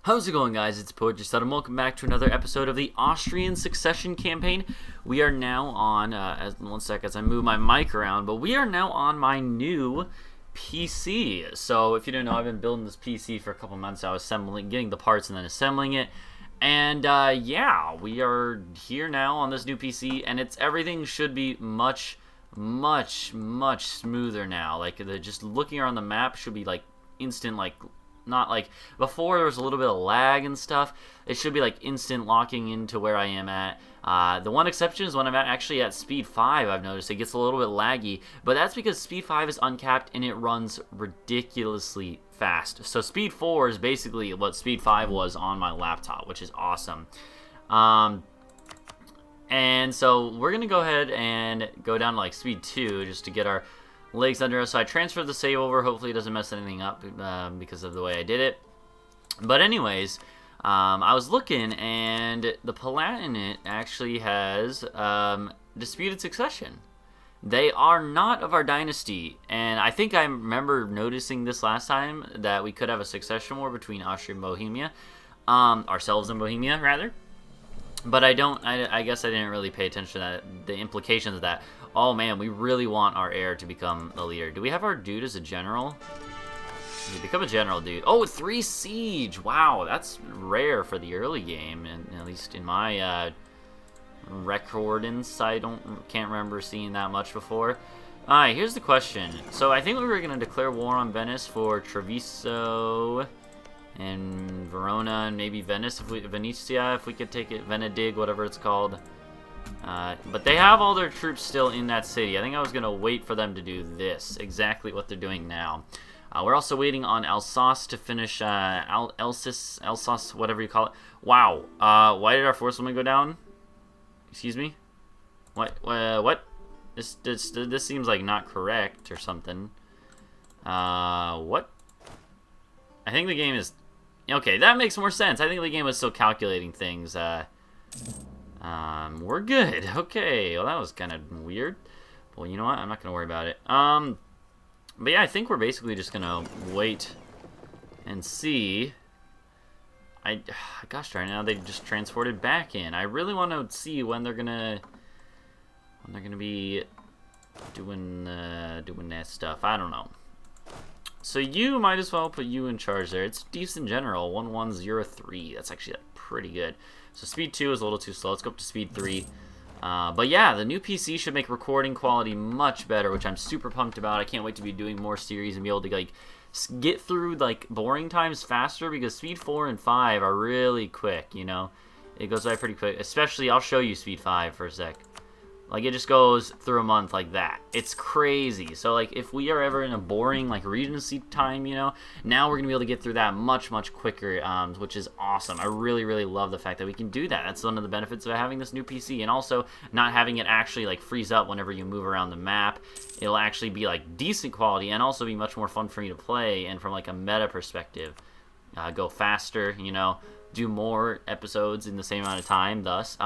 How's it going, guys? It's Poetry Stud, and welcome back to another episode of the Austrian Succession Campaign. We are now on, one sec as I move my mic around, but we are now on my new PC. So if you didn't know, I've been building this PC for a couple months. I was getting the parts and then assembling it. And yeah, we are here now on this new PC, and everything should be much smoother now. Like, just looking around the map should be like instant, like, not like before there was a little bit of lag and stuff. It should be like instant locking into where I am at. The one exception is when I'm actually at speed 5. I've noticed it gets a little bit laggy, but that's because speed 5 is uncapped and it runs ridiculously fast. So speed 4 is basically what speed 5 was on my laptop, which is awesome. And so we're gonna go ahead and go down to like speed 2 just to get our legs under us. So I transferred the save over. Hopefully it doesn't mess anything up because of the way I did it. But anyways, I was looking, and the Palatinate actually has disputed succession. They are not of our dynasty, and I think I remember noticing this last time, that we could have a succession war between Austria and Bohemia, ourselves and Bohemia rather. But I guess I didn't really pay attention to that, the implications of that. Oh man, we really want our heir to become the leader. Do we have our dude as a general? Does he become a general, dude? Oh, 3 siege! Wow, that's rare for the early game, and at least in my recordings, I can't remember seeing that much before. Alright, here's the question. So I think we were gonna declare war on Venice for Treviso and Verona and maybe Venice, Venezia, if we could take it, Venedig, whatever it's called. But they have all their troops still in that city. I think I was going to wait for them to do this, exactly what they're doing now. We're also waiting on Alsace to finish, Alsace, whatever you call it. Wow, why did our forcewoman go down? Excuse me? What? This seems like not correct or something. What? I think the game is... Okay, that makes more sense. I think the game was still calculating things. We're good. Okay, well, that was kind of weird. Well, you know what? I'm not going to worry about it. But yeah, I think we're basically just going to wait and see. Gosh darn it, now they just transported back in. I really want to see when they're going to be doing that stuff. I don't know. So you might as well put you in charge there. It's decent general, 1103. That's actually pretty good. So speed 2 is a little too slow. Let's go up to speed 3. But yeah, the new PC should make recording quality much better, which I'm super pumped about. I can't wait to be doing more series and be able to like get through like boring times faster, because speed 4 and 5 are really quick, you know? It goes by pretty quick. Especially, I'll show you speed 5 for a sec. Like, it just goes through a month like that. It's crazy. So, like, if we are ever in a boring, like, Regency time, you know, now we're going to be able to get through that much quicker, which is awesome. I really love the fact that we can do that. That's one of the benefits of having this new PC, and also not having it actually, like, freeze up whenever you move around the map. It'll actually be, like, decent quality and also be much more fun for me to play, and from, like, a meta perspective, go faster, you know, do more episodes in the same amount of time, thus.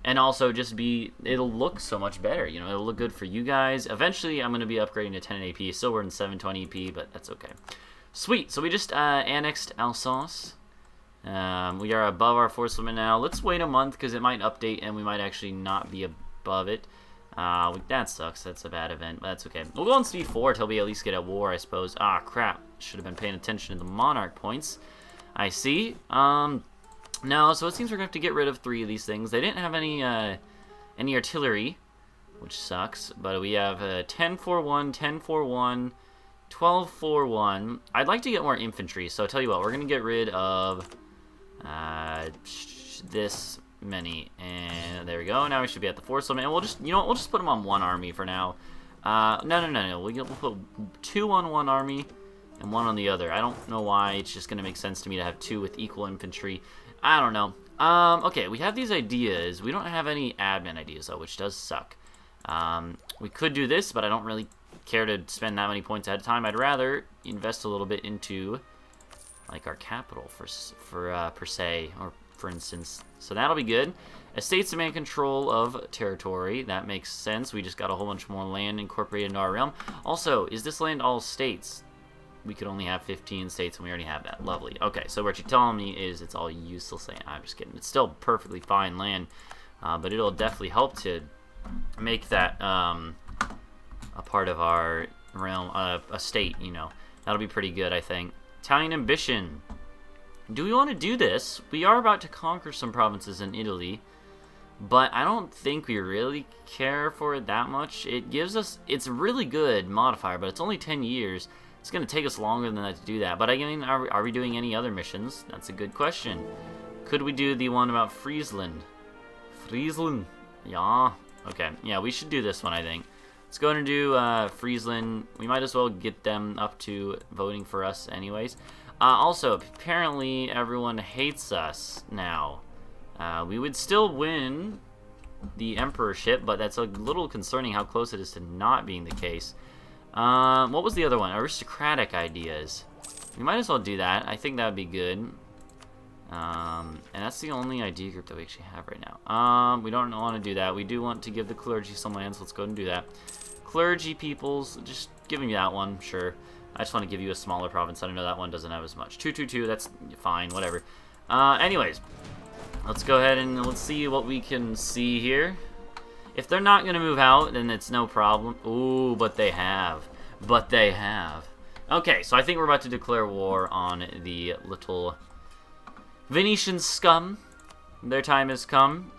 And also just it'll look so much better, you know, it'll look good for you guys. Eventually, I'm going to be upgrading to 1080p. Still, we're in 720p, but that's okay. Sweet, so we just annexed Alsace. We are above our force limit now. Let's wait a month, because it might update, and we might actually not be above it. That sucks, that's a bad event, but that's okay. We'll go on speed 4 until we at least get at war, I suppose. Ah, crap, should have been paying attention to the monarch points. I see. No, so it seems we're going to have to get rid of 3 of these things. They didn't have any artillery, which sucks, but we have 10-4-1, 10-4-1, 12-4-1. I'd like to get more infantry, so I'll tell you what, we're going to get rid of this many, and there we go. Now we should be at the force limit, and we'll just, you know what, we'll just put them on 1 army for now. No. We'll put 2 on 1 army and 1 on the other. I don't know why. It's just going to make sense to me to have 2 with equal infantry. I don't know. Okay, we have these ideas. We don't have any admin ideas, though, which does suck. We could do this, but I don't really care to spend that many points at a time. I'd rather invest a little bit into, like, our capital, per se, or for instance. So that'll be good. Estates demand control of territory. That makes sense. We just got a whole bunch more land incorporated into our realm. Also, is this land all states? we could only have 15 states, and we already have that. Lovely. Okay, so what you're telling me is it's all useless land. I'm just kidding. It's still perfectly fine land, but it'll definitely help to make that a part of our realm, a state, you know. That'll be pretty good, I think. Italian ambition. Do we want to do this? We are about to conquer some provinces in Italy, but I don't think we really care for it that much. It gives us, it's a really good modifier, but it's only 10 years. It's going to take us longer than that to do that. But I mean, are we doing any other missions? That's a good question. Could we do the one about Friesland? Friesland? Yeah. Okay. Yeah, we should do this one, I think. Let's go and do Friesland. We might as well get them up to voting for us anyways. Also, apparently everyone hates us now. We would still win the emperorship, but that's a little concerning how close it is to not being the case. What was the other one? Aristocratic ideas. We might as well do that. I think that would be good. And that's the only idea group that we actually have right now. We don't want to do that. We do want to give the clergy some lands. Let's go ahead and do that. Clergy peoples, just give me that one, sure. I just want to give you a smaller province. I know that one doesn't have as much. 222, that's fine, whatever. Anyways, let's go ahead and let's see what we can see here. If they're not going to move out, then it's no problem. Ooh, but they have. But they have. Okay, so I think we're about to declare war on the little Venetian scum. Their time has come.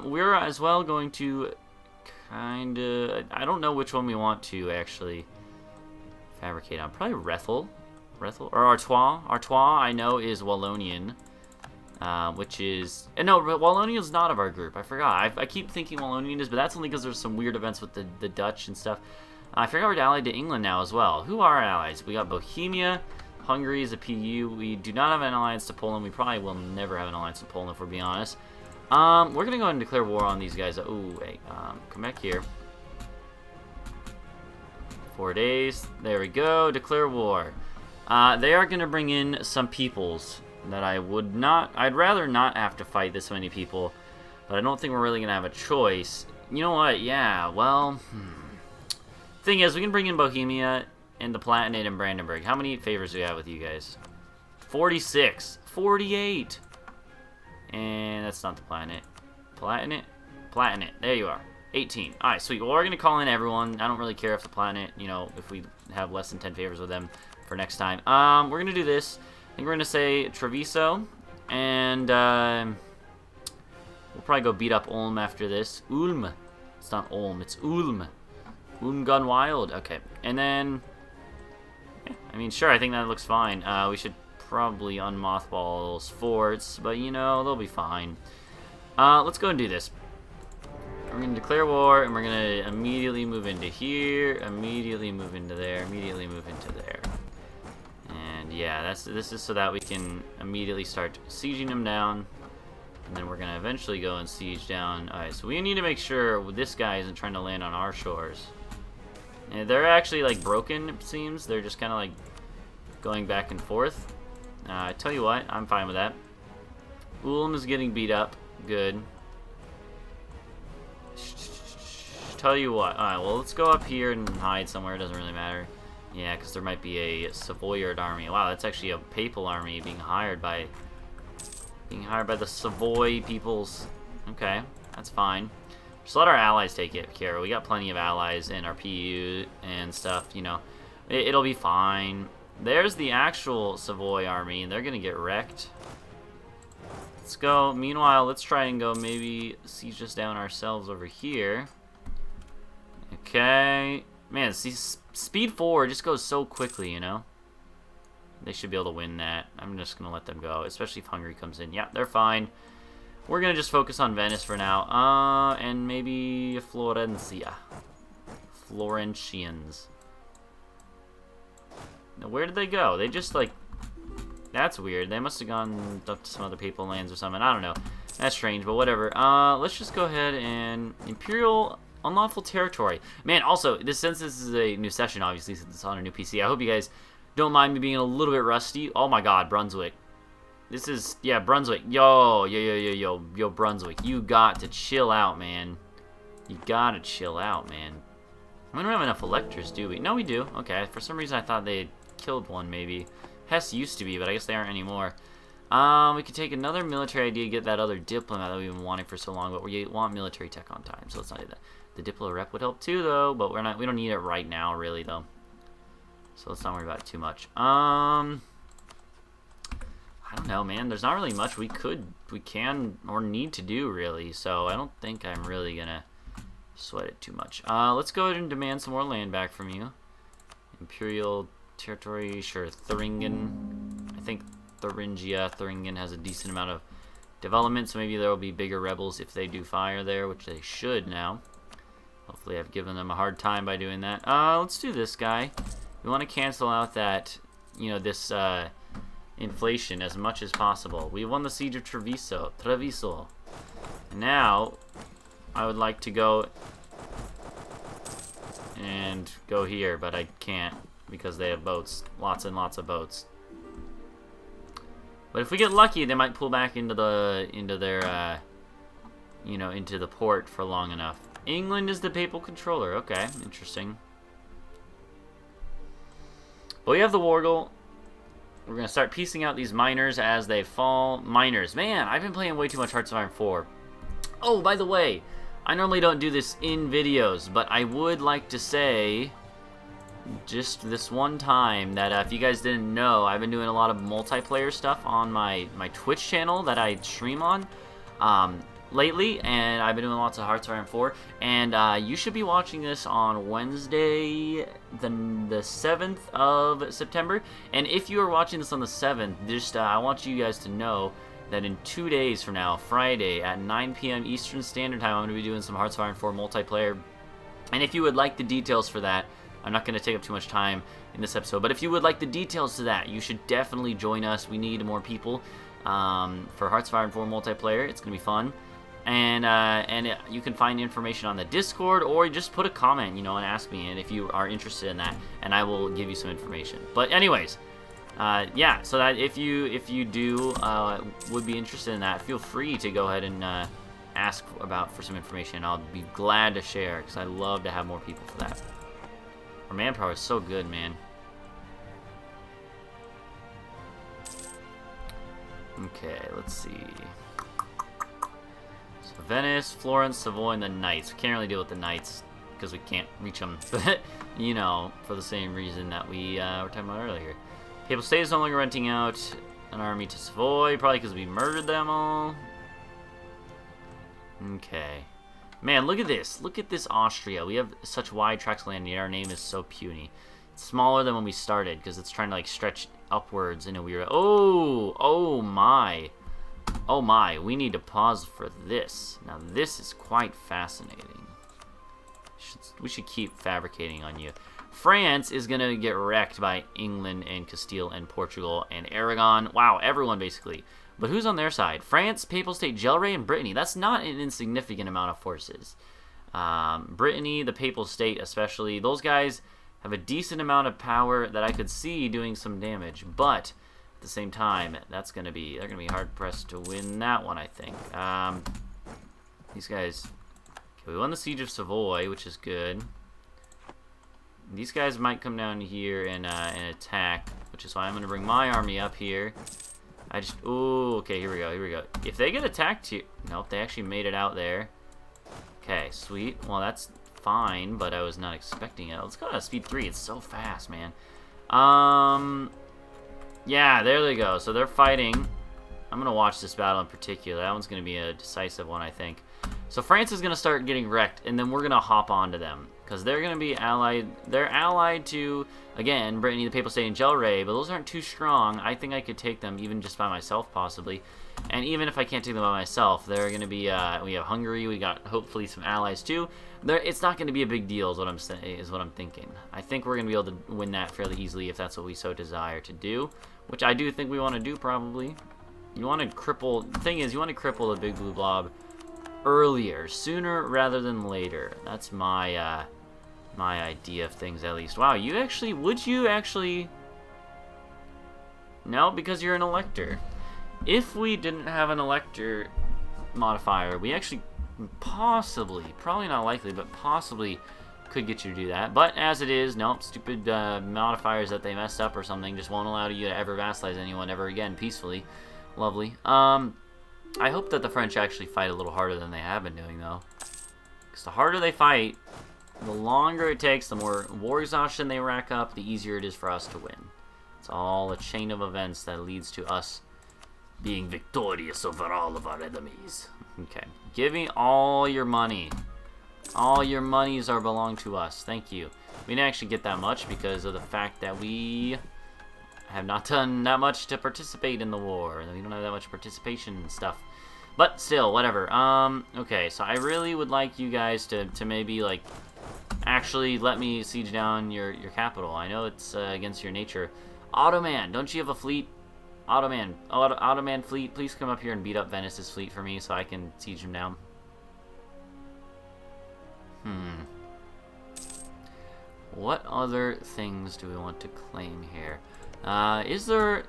We're as well going to kind of... I don't know which one we want to actually fabricate on. Probably Rethel. Or Artois. Artois, I know, is Wallonian. Which is... no, Wallonia's not of our group. I forgot. I keep thinking Wallonian is, but that's only because there's some weird events with the Dutch and stuff. I forgot we're allied to England now as well. Who are our allies? We got Bohemia. Hungary is a PU. We do not have an alliance to Poland. We probably will never have an alliance to Poland, if we're being honest. We're going to go ahead and declare war on these guys. Ooh, wait. Come back here. 4 days. There we go. Declare war. They are going to bring in some peoples that I would not... I'd rather not have to fight this many people, but I don't think we're really going to have a choice. You know what? Yeah, well... Thing is, we can bring in Bohemia and the Palatinate and Brandenburg. How many favors do we have with you guys? 46. 48. And that's not the Palatinate. Palatinate? Palatinate. There you are. 18. Alright, sweet. Well, we're going to call in everyone. I don't really care if the Palatinate, you know, if we have less than 10 favors with them for next time. We're going to do this. I think we're going to say Treviso. And, we'll probably go beat up Ulm after this. Ulm. It's not Ulm. It's Ulm. Ulm gone wild. Okay. And then... yeah, I mean, sure, I think that looks fine. We should probably unmothball those forts, but, you know, they'll be fine. Let's go and do this. We're going to declare war, and we're going to immediately move into here, immediately move into there, immediately move into there. And, yeah, this is so that we can immediately start sieging them down, and then we're going to eventually go and siege down. Alright, so we need to make sure this guy isn't trying to land on our shores. And they're actually, like, broken, it seems. They're just kind of, like, going back and forth. I tell you what, I'm fine with that. Ulm is getting beat up. Good. Tell you what. Alright, well, let's go up here and hide somewhere. It doesn't really matter. Yeah, because there might be a Savoyard army. Wow, that's actually a papal army being hired by the Savoy peoples. Okay, that's fine. Just let our allies take it, Kara. We got plenty of allies in our PU and stuff, you know. It'll be fine. There's the actual Savoy army, and they're going to get wrecked. Let's go. Meanwhile, let's try and go maybe siege us down ourselves over here. Okay. Man, see, speed forward just goes so quickly, you know. They should be able to win that. I'm just going to let them go, especially if Hungary comes in. Yeah, they're fine. We're going to just focus on Venice for now. And maybe Florencia. Florentians. Now, where did they go? They just, like... That's weird. They must have gone up to some other papal lands or something. I don't know. That's strange, but whatever. Let's just go ahead and... Imperial Unlawful Territory. Man, also, since this is a new session, obviously, since it's on a new PC, I hope you guys don't mind me being a little bit rusty. Oh my god, Brunswick. This is, yeah, Brunswick. Yo, Brunswick. You got to chill out, man. You gotta chill out, man. We don't have enough electors, do we? No, we do. Okay, for some reason I thought they'd killed one, maybe. Hesse used to be, but I guess they aren't anymore. We could take another military idea, get that other diplomat that we've been wanting for so long, but we want military tech on time, so let's not do that. The diplo rep would help too, though, but we don't need it right now, really, though. So let's not worry about it too much. I don't know, man. There's not really much we can, or need to do, really. So I don't think I'm really gonna sweat it too much. Let's go ahead and demand some more land back from you. Imperial territory, sure. Thuringen. I think Thuringen has a decent amount of development, so maybe there will be bigger rebels if they do fire there, which they should now. Hopefully I've given them a hard time by doing that. Let's do this guy. We want to cancel out that, you know, this inflation as much as possible. We won the siege of Treviso. And now I would like to go and go here, but I can't because they have boats, lots and lots of boats. But if we get lucky, they might pull back into their you know, into the port for long enough. England is the papal controller. Okay, interesting. But we have the Wargle. We're going to start piecing out these miners as they fall. Miners. Man, I've been playing way too much Hearts of Iron 4. Oh, by the way, I normally don't do this in videos, but I would like to say just this one time that if you guys didn't know, I've been doing a lot of multiplayer stuff on my Twitch channel that I stream on lately, and I've been doing lots of Hearts of Iron 4, and you should be watching this on Wednesday, the 7th of September, and if you are watching this on the 7th, just I want you guys to know that in 2 days from now, Friday, at 9 p.m. Eastern Standard Time, I'm going to be doing some Hearts of Iron 4 multiplayer, and if you would like the details for that, I'm not going to take up too much time in this episode, but if you would like the details to that, you should definitely join us. We need more people for Hearts of Iron 4 multiplayer. It's going to be fun. And you can find information on the Discord, or just put a comment, you know, and ask me, and if you are interested in that, and I will give you some information. But anyways, yeah, so that if you do would be interested in that, feel free to go ahead and ask for some information. I'll be glad to share, because I love to have more people for that. Our manpower is so good, man. Okay, let's see. Venice, Florence, Savoy, and the Knights. We can't really deal with the Knights because we can't reach them, you know, for the same reason that we were talking about earlier. Papal State is no longer renting out an army to Savoy, probably because we murdered them all. Okay. Man, look at this. Look at this Austria. We have such wide tracts of land, yet our name is so puny. It's smaller than when we started because it's trying to, like, stretch upwards in a weird... Oh my. Oh my, we need to pause for this. Now this is quite fascinating. We should keep fabricating on you. France is going to get wrecked by England and Castile and Portugal and Aragon. Wow, everyone basically. But who's on their side? France, Papal State, Gelre, and Brittany. That's not an insignificant amount of forces. Brittany, the Papal State especially, those guys have a decent amount of power that I could see doing some damage. But at the same time, they're gonna be hard pressed to win that one, I think. These guys, okay, we won the siege of Savoy, which is good. These guys might come down here and attack, which is why I'm gonna bring my army up here. Ooh, okay, here we go. If they get attacked here, nope, they actually made it out there. Okay, sweet. Well, that's fine, but I was not expecting it. Let's go to speed 3. It's so fast, man. Yeah, there they go. So they're fighting. I'm going to watch this battle in particular. That one's going to be a decisive one, I think. So France is going to start getting wrecked, and then we're going to hop onto them. Because they're going to be allied. They're allied to, again, Brittany, the Papal State, and Gelre, but those aren't too strong. I think I could take them even just by myself, possibly. And even if I can't take them by myself, they're going to be, we have Hungary, we got hopefully some allies too. It's not going to be a big deal is what I'm saying, is what I'm thinking. I think we're going to be able to win that fairly easily if that's what we so desire to do, which I do think we want to do probably. You want to cripple, the thing is, you want to cripple the big blue blob earlier, sooner rather than later. That's my, my idea of things at least. Wow, would you actually, no, because you're an elector. If we didn't have an elector modifier, we actually possibly, probably not likely, but possibly Could get you to do that. But as it is, nope, stupid modifiers that they messed up or something just won't allow you to ever vassalize anyone ever again peacefully. Lovely. I hope that the French actually fight a little harder than they have been doing, though. Because the harder they fight, the longer it takes, the more war exhaustion they rack up, the easier it is for us to win. It's all a chain of events that leads to us being victorious over all of our enemies. Okay. Give me all your money. All your monies are belong to us. Thank you. We didn't actually get that much because of the fact that we have not done that much to participate in the war. We don't have that much participation and stuff. But still, whatever. Okay, so I really would like you guys to maybe, like, actually let me siege down your capital. I know it's against your nature. Ottoman, don't you have a fleet? Ottoman fleet, please come up here and beat up Venice's fleet for me so I can siege him down. What other things do we want to claim here? Is there...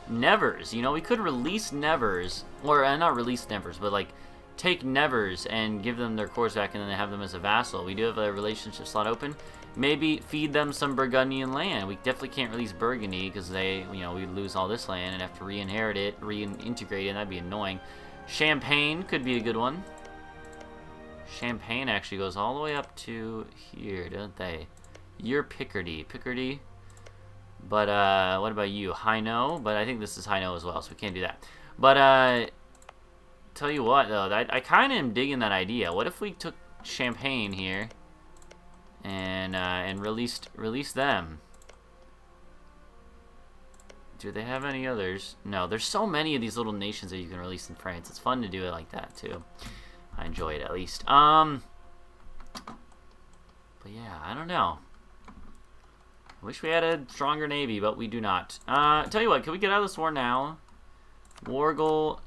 Nevers. You know, we could release Nevers. Or, not release Nevers, but, like, take Nevers and give them their cores back and then have them as a vassal. We do have a relationship slot open. Maybe feed them some Burgundian land. We definitely can't release Burgundy because they, you know, we lose all this land and have to re-inherit it, reintegrate it. That'd be annoying. Champagne could be a good one. Champagne actually goes all the way up to here, don't they? You're Picardy. Picardy. But, what about you? Hainaut? But I think this is Hainaut as well, so we can't do that. But, tell you what, though. I kind of am digging that idea. What if we took Champagne here and released them? Do they have any others? No, there's so many of these little nations that you can release in France. It's fun to do it like that, too. I enjoy it, at least. But yeah, I don't know. I wish we had a stronger navy, but we do not. Tell you what, can we get out of this war now? War goal.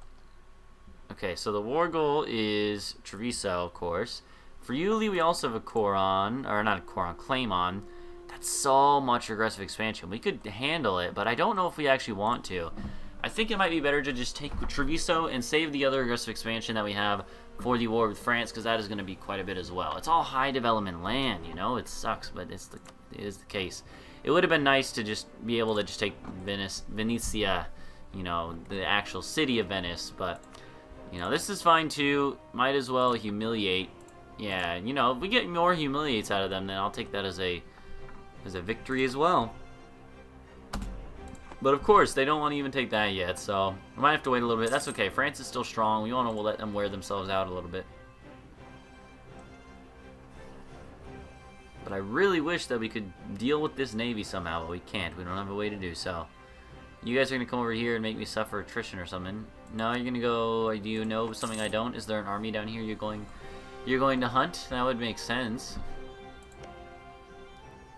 Okay, so the war goal is Treviso, of course. Friuli, we also have a core on, or not a core on, claim on. That's so much aggressive expansion. We could handle it, but I don't know if we actually want to. I think it might be better to just take Treviso and save the other aggressive expansion that we have for the war with France, because that is going to be quite a bit as well. It's all high development land, you know? It sucks, but it is the case. It would have been nice to just be able to just take Venetia, you know, the actual city of Venice, but, you know, this is fine too. Might as well humiliate. Yeah, you know, if we get more humiliates out of them, then I'll take that as a victory as well. But of course, they don't want to even take that yet, so we might have to wait a little bit. That's okay. France is still strong. We want to let them wear themselves out a little bit. But I really wish that we could deal with this navy somehow, but we can't. We don't have a way to do so. You guys are going to come over here and make me suffer attrition or something. No, you're going to go... Do you know something I don't? Is there an army down here you're going to hunt? That would make sense.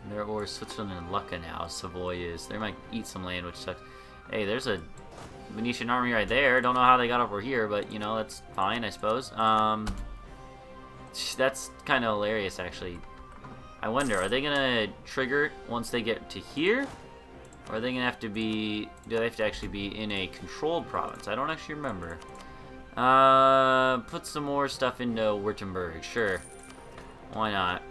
There, or Switzerland and Lucca now. Savoy is. They might eat some land, which sucks. Hey, there's a Venetian army right there. Don't know how they got over here, but, you know, that's fine, I suppose. That's kind of hilarious, actually. I wonder, are they going to trigger once they get to here? Or are they going to have to be... Do they have to actually be in a controlled province? I don't actually remember. Put some more stuff into Württemberg. Sure. Why not?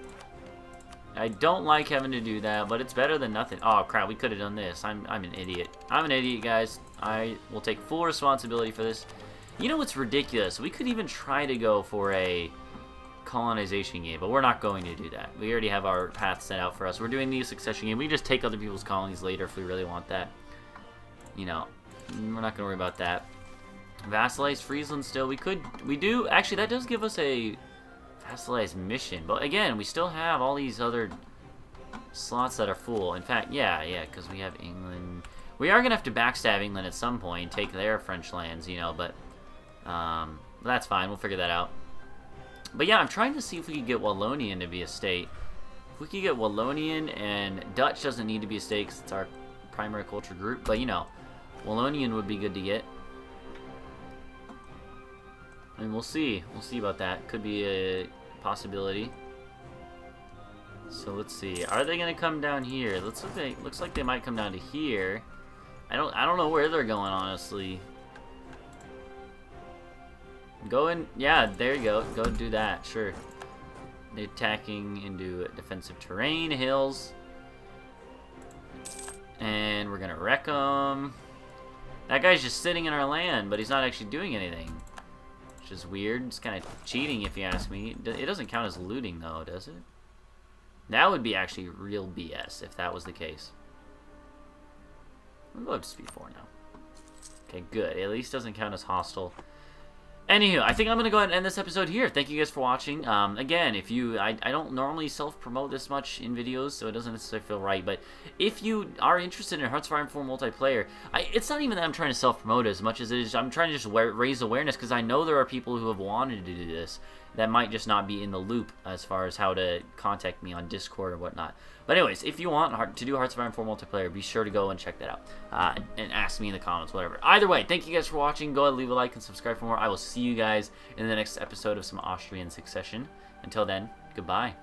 I don't like having to do that, but it's better than nothing. Oh, crap, we could have done this. I'm an idiot. I'm an idiot, guys. I will take full responsibility for this. You know what's ridiculous? We could even try to go for a colonization game, but we're not going to do that. We already have our path set out for us. We're doing the succession game. We just take other people's colonies later if we really want that. You know, we're not going to worry about that. Vassalize Friesland still. We do, actually, that does give us a vassalized mission, but again, we still have all these other slots that are full. In fact, yeah, because we have England. We are going to have to backstab England at some point, take their French lands, you know, but that's fine. We'll figure that out. But yeah, I'm trying to see if we could get Wallonian to be a state. If we could get Wallonian, and Dutch doesn't need to be a state because it's our primary culture group, but you know, Wallonian would be good to get. And we'll see. We'll see about that. Could be a possibility. So let's see. Are they gonna come down here? Looks like they might come down to here. I don't know where they're going, honestly. Go in. Yeah, there you go. Go do that. Sure. attacking into defensive terrain, hills. And we're gonna wreck him. That guy's just sitting in our land, but he's not actually doing anything. Which is weird. It's kind of cheating, if you ask me. It doesn't count as looting, though, does it? That would be actually real BS, if that was the case. We'll go up to speed 4 now. Okay, good. At least doesn't count as hostile. Anywho, I think I'm going to go ahead and end this episode here. Thank you guys for watching. Again, if you... I don't normally self-promote this much in videos, so it doesn't necessarily feel right. But if you are interested in Hearts of Iron 4 multiplayer, it's not even that I'm trying to self-promote as much as it is I'm trying to just raise awareness, because I know there are people who have wanted to do this that might just not be in the loop as far as how to contact me on Discord or whatnot. But anyways, if you want to do Hearts of Iron 4 multiplayer, be sure to go and check that out. And ask me in the comments, whatever. Either way, thank you guys for watching. Go ahead, leave a like and subscribe for more. I will see you guys in the next episode of some Austrian Succession. Until then, goodbye.